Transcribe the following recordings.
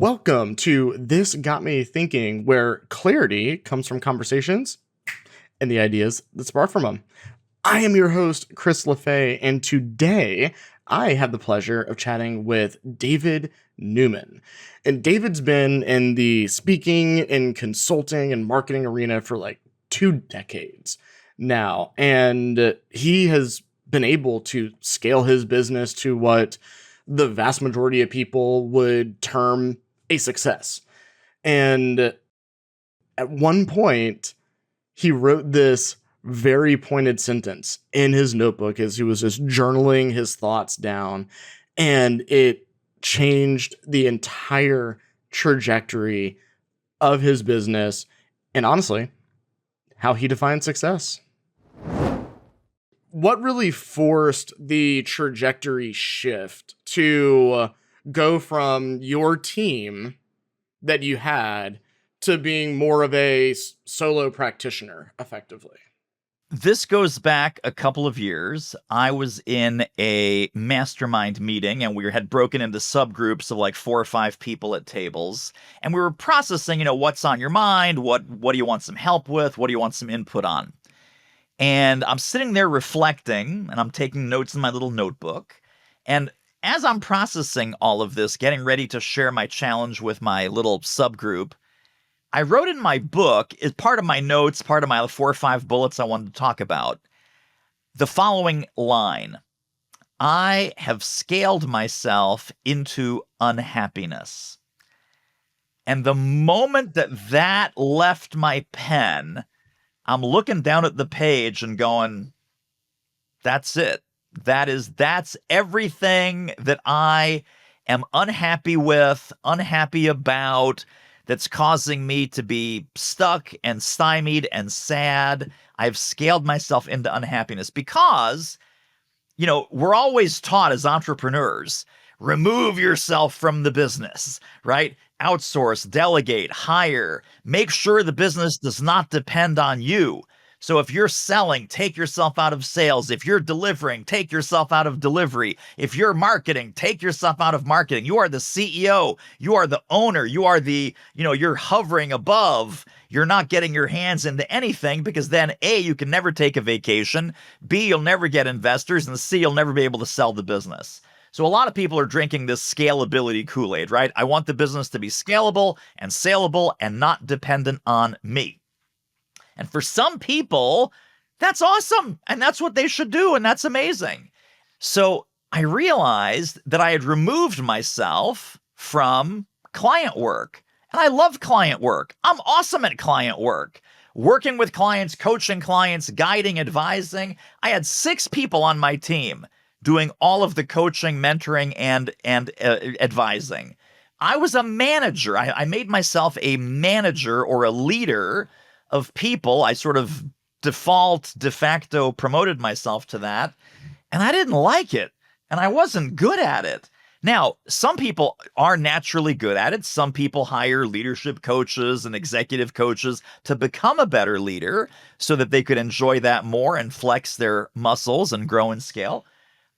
Welcome to This Got Me Thinking, where clarity comes from conversations and the ideas that spark from them. I am your host, Chris LaFay, and today I have the pleasure of chatting with David Newman. And David's been in the speaking and consulting and marketing arena for like 2 decades now, and he has been able to scale his business to what the vast majority of people would term a success. And at one point, he wrote this very pointed sentence in his notebook as he was just journaling his thoughts down, and it changed the entire trajectory of his business and honestly, how he defined success. What really forced the trajectory shift to go from your team that you had to being more of a solo practitioner effectively? This goes back a couple of years. I was in a mastermind meeting and we had broken into subgroups of like 4 or 5 people at tables. And we were processing, what's on your mind? What do you want some help with? What do you want some input on? And I'm sitting there reflecting and I'm taking notes in my little notebook. And as I'm processing all of this, getting ready to share my challenge with my little subgroup, I wrote in my book, as part of my notes, part of my 4 or 5 bullets I wanted to talk about, the following line: I have scaled myself into unhappiness. And the moment that left my pen, I'm looking down at the page and going, that's it. That's everything that I am unhappy with, unhappy about, that's causing me to be stuck and stymied and sad. I've scaled myself into unhappiness because, we're always taught as entrepreneurs, remove yourself from the business, right? Outsource, delegate, hire, make sure the business does not depend on you. So if you're selling, take yourself out of sales. If you're delivering, take yourself out of delivery. If you're marketing, take yourself out of marketing. You are the CEO. You are the owner. You are you're hovering above. You're not getting your hands into anything because then A, you can never take a vacation. B, you'll never get investors. And C, you'll never be able to sell the business. So a lot of people are drinking this scalability Kool-Aid, right? I want the business to be scalable and saleable and not dependent on me. And for some people, that's awesome. And that's what they should do. And that's amazing. So I realized that I had removed myself from client work. And I love client work. I'm awesome at client work. Working with clients, coaching clients, guiding, advising. I had 6 people on my team doing all of the coaching, mentoring, and advising. I was a manager. I made myself a manager or a leader of people. I sort of de facto promoted myself to that, and I didn't like it, and I wasn't good at it. Now, some people are naturally good at it. Some people hire leadership coaches and executive coaches to become a better leader so that they could enjoy that more and flex their muscles and grow and scale.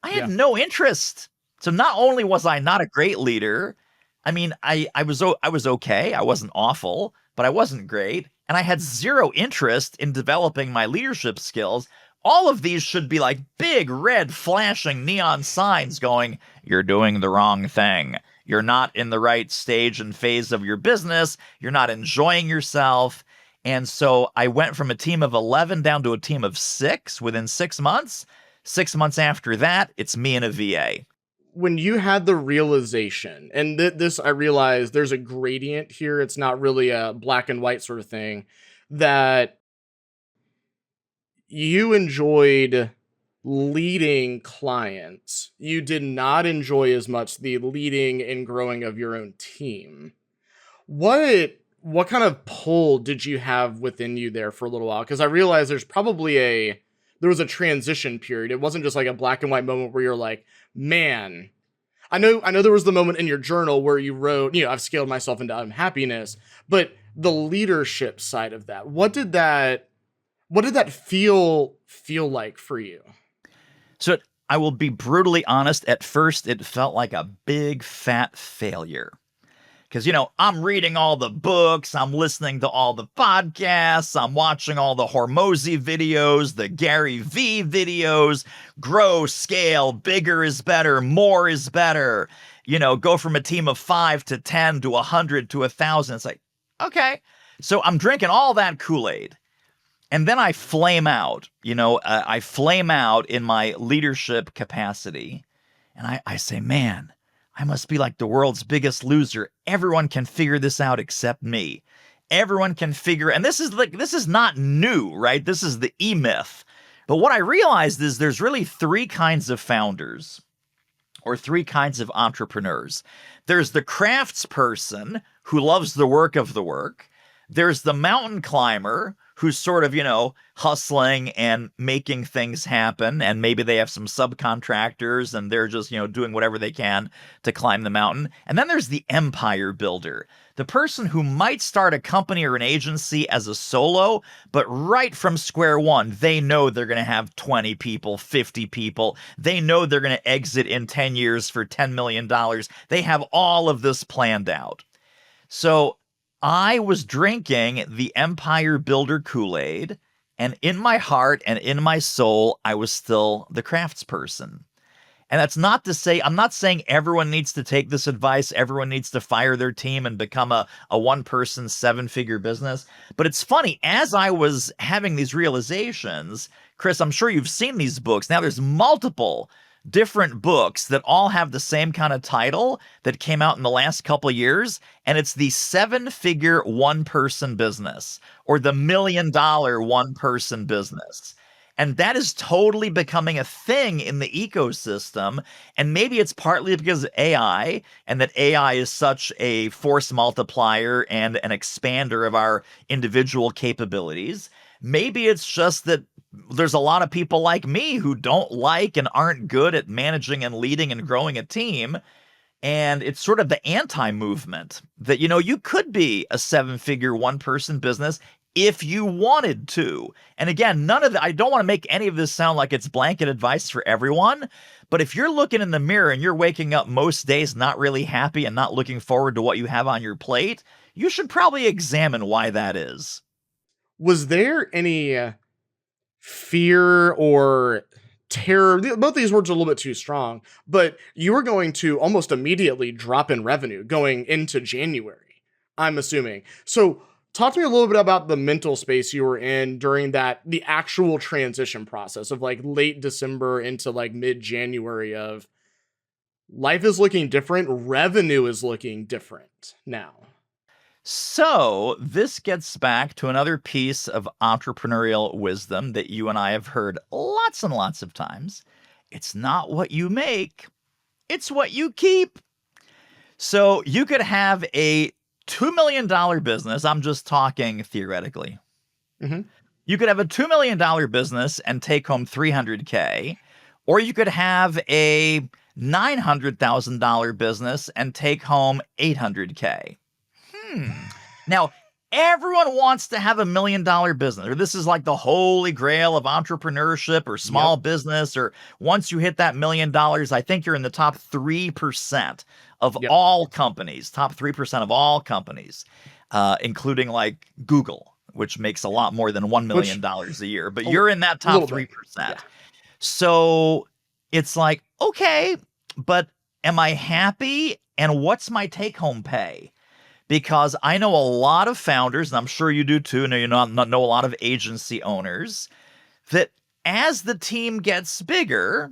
I had no interest. So not only was I not a great leader, I mean, I was okay. I wasn't awful, but I wasn't great. And I had zero interest in developing my leadership skills. All of these should be like big red flashing neon signs going, you're doing the wrong thing. You're not in the right stage and phase of your business. You're not enjoying yourself. And so I went from a team of 11 down to a team of 6 within 6 months. 6 months after that, it's me and a VA. When you had the realization, and this, I realized there's a gradient here. It's not really a black and white sort of thing, that you enjoyed leading clients. You did not enjoy as much the leading and growing of your own team. What kind of pull did you have within you there for a little while? Because I realized there was a transition period. It wasn't just like a black and white moment where you're like, man, I know there was the moment in your journal where you wrote, I've scaled myself into unhappiness, but the leadership side of that, what did that feel like for you? So I will be brutally honest. At first, it felt like a big fat failure Because, I'm reading all the books, I'm listening to all the podcasts, I'm watching all the Hormozy videos, the Gary V videos, grow, scale, bigger is better, more is better. Go from a team of 5 to 10 to 100 to 1,000. It's like, okay. So I'm drinking all that Kool-Aid. And then I flame out, I flame out in my leadership capacity. And I say, man, I must be like the world's biggest loser. Everyone can figure this out except me. Everyone can figure, and this is not new, right? This is the E-myth. But what I realized is there's really three kinds of founders or three kinds of entrepreneurs. There's the craftsperson who loves the work of the work. There's the mountain climber who's sort of, hustling and making things happen. And maybe they have some subcontractors and they're just, doing whatever they can to climb the mountain. And then there's the empire builder, the person who might start a company or an agency as a solo, but right from square one, they know they're going to have 20 people, 50 people. They know they're going to exit in 10 years for $10 million. They have all of this planned out. So I was drinking the Empire Builder Kool-Aid, and in my heart and in my soul, I was still the craftsperson. And that's not to say, I'm not saying everyone needs to take this advice, everyone needs to fire their team and become a one-person, seven-figure business. But it's funny, as I was having these realizations, Chris, I'm sure you've seen these books. Now there's multiple different books that all have the same kind of title that came out in the last couple of years, and it's the seven-figure one-person business or the $1 million one-person business. And that is totally becoming a thing in the ecosystem. And maybe it's partly because of AI, and that AI is such a force multiplier and an expander of our individual capabilities. Maybe it's just that there's a lot of people like me who don't like and aren't good at managing and leading and growing a team. And it's sort of the anti-movement that, you could be a seven-figure one-person business if you wanted to. And again, I don't want to make any of this sound like it's blanket advice for everyone. But if you're looking in the mirror and you're waking up most days not really happy and not looking forward to what you have on your plate, you should probably examine why that is. Was there any fear or terror? Both these words are a little bit too strong, but you were going to almost immediately drop in revenue going into January, I'm assuming. So talk to me a little bit about the mental space you were in during the actual transition process of like late December into like mid-January of life is looking different, revenue is looking different now. So, this gets back to another piece of entrepreneurial wisdom that you and I have heard lots and lots of times. It's not what you make, it's what you keep. So, you could have a $2 million business. I'm just talking theoretically. Mm-hmm. You could have a $2 million business and take home $300K, or you could have a $900,000 business and take home $800K. Now, everyone wants to have $1 million business, or this is like the holy grail of entrepreneurship or small business, or once you hit that $1 million, I think you're in the top 3% of all companies, top 3% of all companies, including like Google, which makes a lot more than $1 million a year, but you're in that top 3%. Yeah. So it's like, okay, but am I happy? And what's my take home pay? Because I know a lot of founders, and I'm sure you do too, and know a lot of agency owners, that as the team gets bigger,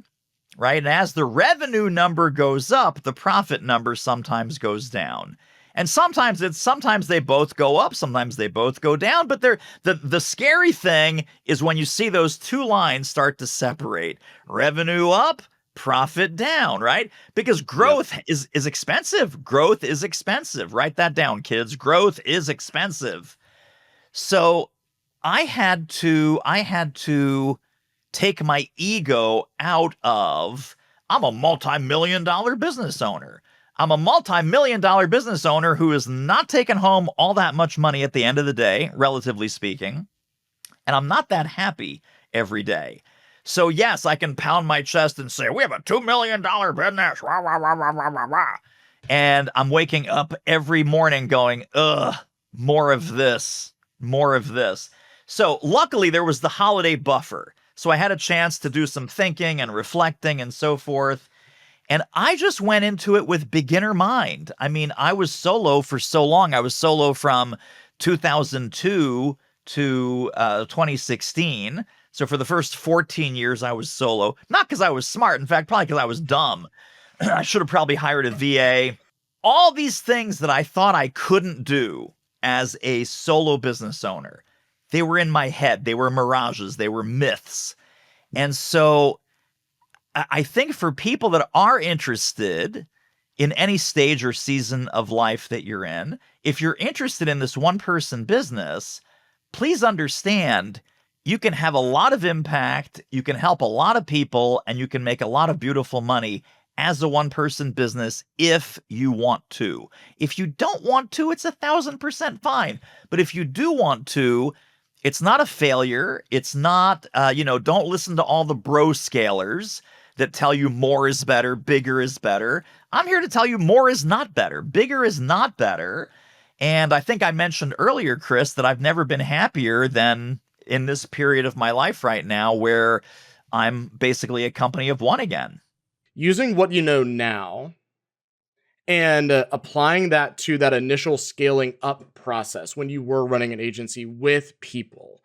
right, and as the revenue number goes up, the profit number sometimes goes down. And sometimes they both go up, sometimes they both go down, but the scary thing is when you see those two lines start to separate. Revenue up, profit down, right? Because growth is expensive. Growth is expensive. Write that down, kids. Growth is expensive. So I had to take my ego out of, I'm a multi-million-dollar business owner. I'm a multi-million-dollar business owner who is not taking home all that much money at the end of the day, relatively speaking. And I'm not that happy every day. So yes, I can pound my chest and say, we have a $2 million business, rah, rah, rah, rah, rah, rah, rah. And I'm waking up every morning going, ugh, more of this, more of this. So luckily there was the holiday buffer. So I had a chance to do some thinking and reflecting and so forth. And I just went into it with beginner mind. I mean, I was solo for so long. I was solo from 2002 to 2016. So for the first 14 years, I was solo. Not because I was smart. In fact, probably because I was dumb. I should have probably hired a VA. All these things that I thought I couldn't do as a solo business owner, they were in my head. They were mirages. They were myths. And so I think for people that are interested in any stage or season of life that you're in, if you're interested in this one person business, please understand you can have a lot of impact, you can help a lot of people, and you can make a lot of beautiful money as a one person business if you want to. If you don't want to, it's 1,000% fine. But if you do want to, it's not a failure. It's not, don't listen to all the bro scalers that tell you more is better, bigger is better. I'm here to tell you more is not better. Bigger is not better. And I think I mentioned earlier, Chris, that I've never been happier than in this period of my life right now where I'm basically a company of one again. Using what you know now and applying that to that initial scaling up process when you were running an agency with people,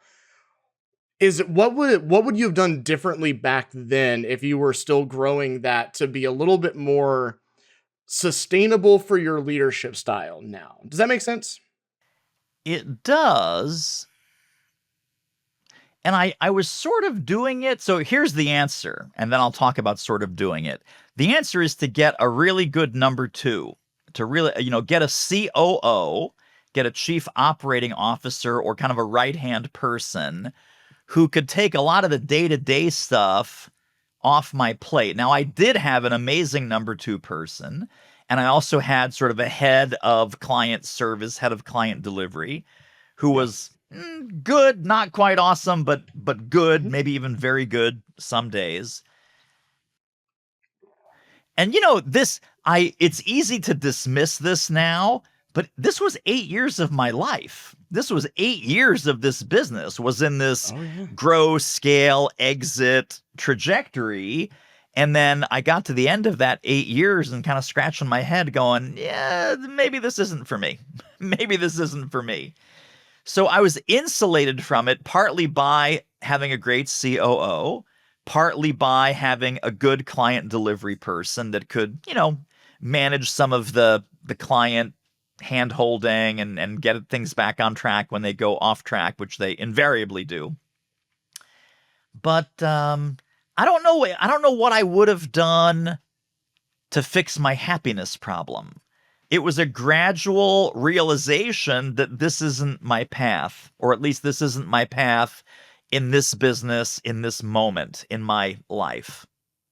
is what would you have done differently back then if you were still growing that to be a little bit more sustainable for your leadership style now? Does that make sense? It does. And I was sort of doing it. So here's the answer. And then I'll talk about sort of doing it. The answer is to get a really good number two, to really, get a COO, get a chief operating officer or kind of a right hand person who could take a lot of the day to day stuff off my plate. Now, I did have an amazing number two person. And I also had sort of a head of client service, head of client delivery, who Yeah. was good, not quite awesome, but good, Mhm. maybe even very good some days. And this it's easy to dismiss this now, but this was 8 years of my life. This was 8 years of this business was in this Oh yeah. grow, scale, exit trajectory. And then I got to the end of that 8 years and kind of scratching my head going, yeah, maybe this isn't for me. Maybe this isn't for me. So I was insulated from it partly by having a great COO, partly by having a good client delivery person that could, manage some of the client hand holding and get things back on track when they go off track, which they invariably do. But I don't know. I don't know what I would have done to fix my happiness problem. It was a gradual realization that this isn't my path, or at least this isn't my path in this business, in this moment in my life.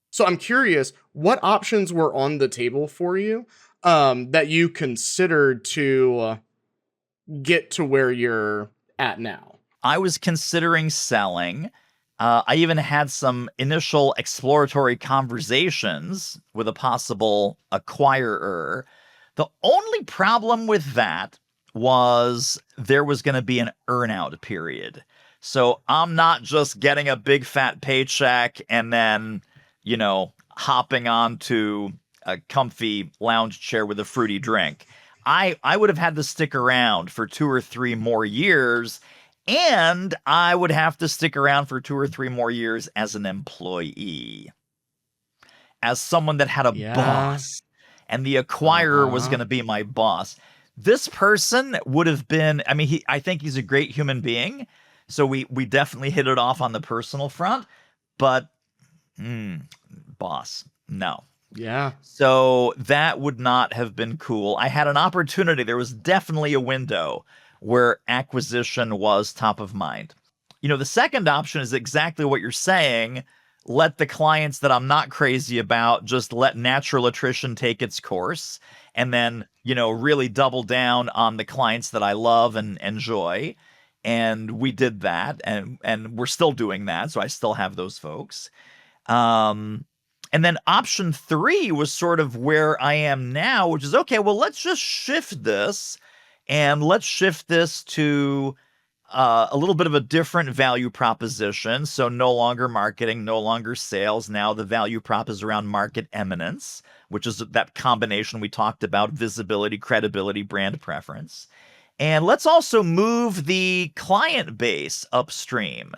So I'm curious, what options were on the table for you that you considered to get to where you're at now? I was considering selling. I even had some initial exploratory conversations with a possible acquirer. The only problem with that was there was going to be an earnout period. So I'm not just getting a big fat paycheck and then, hopping onto a comfy lounge chair with a fruity drink. I would have had to stick around for 2 or 3 more years, and I would have to stick around for 2 or 3 more years as an employee, as someone that had a Yeah. boss, and the acquirer was Uh-huh. going to be my boss. This person would have been, I mean, I think he's a great human being. So we definitely hit it off on the personal front, but boss, no. Yeah. So that would not have been cool. I had an opportunity. There was definitely a window where acquisition was top of mind. The second option is exactly what you're saying. Let the clients that I'm not crazy about just let natural attrition take its course and then, really double down on the clients that I love and enjoy. And we did that and we're still doing that. So I still have those folks. Um, And then option 3 was sort of where I am now, which is, okay, well, let's just shift this, and let's shift this to a little bit of a different value proposition. So no longer marketing, no longer sales. Now the value prop is around market eminence, which is that combination we talked about: visibility, credibility, brand preference. And let's also move the client base upstream.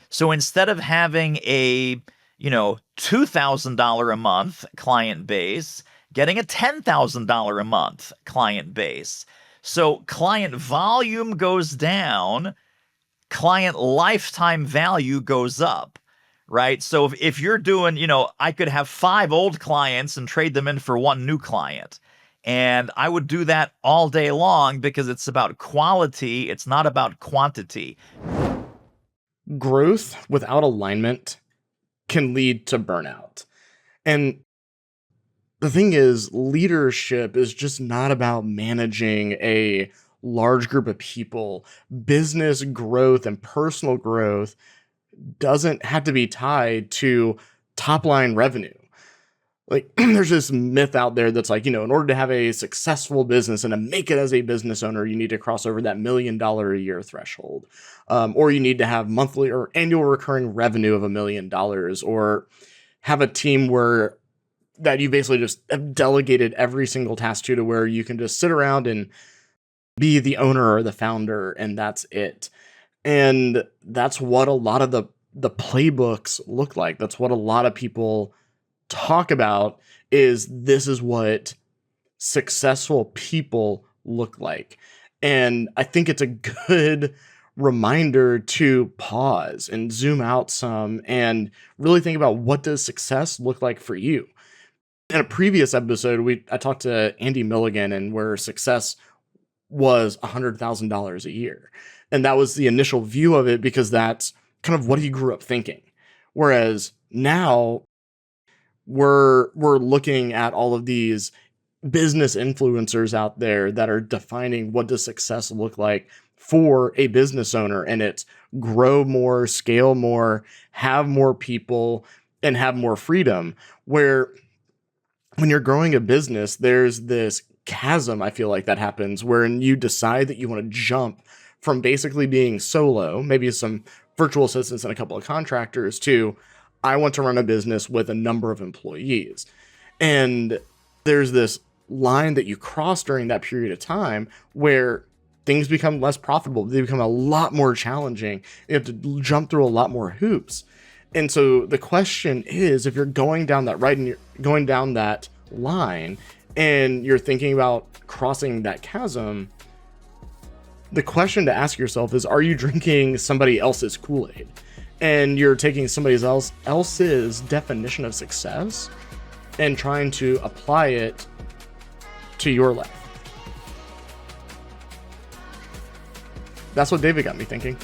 So instead of having a, $2,000 a month client base, getting a $10,000 a month client base. So client volume goes down, client lifetime value goes up, right? So if you're doing, I could have 5 old clients and trade them in for 1 new client. And I would do that all day long because it's about quality. It's not about quantity. Growth without alignment can lead to burnout. And the thing is, leadership is just not about managing a large group of people. Business growth and personal growth doesn't have to be tied to top line revenue. Like, there's this myth out there that's like, in order to have a successful business and to make it as a business owner, you need to cross over that $1 million a year threshold. Or you need to have monthly or annual recurring revenue of $1 million, or have a team that you basically just have delegated every single task to where you can just sit around and be the owner or the founder, and that's it. And that's what a lot of the playbooks look like. That's what a lot of people talk about, is this is what successful people look like. And I think it's a good reminder to pause and zoom out some and really think about, what does success look like for you? In a previous episode, I talked to Andy Milligan, and where success was $100,000 a year. And that was the initial view of it, because that's kind of what he grew up thinking. Whereas now we're looking at all of these business influencers out there that are defining what does success look like for a business owner. And it's grow more, scale more, have more people, and have more freedom. Where when you're growing a business, there's this chasm, I feel like, that happens wherein you decide that you want to jump from basically being solo, maybe some virtual assistants and a couple of contractors, to I want to run a business with a number of employees. And there's this line that you cross during that period of time where things become less profitable. They become a lot more challenging. You have to jump through a lot more hoops. And so the question is, if you're going down that and you're going down that line, and you're thinking about crossing that chasm, the question to ask yourself is, are you drinking somebody else's Kool-Aid? And you're taking somebody else's definition of success and trying to apply it to your life. That's what David got me thinking.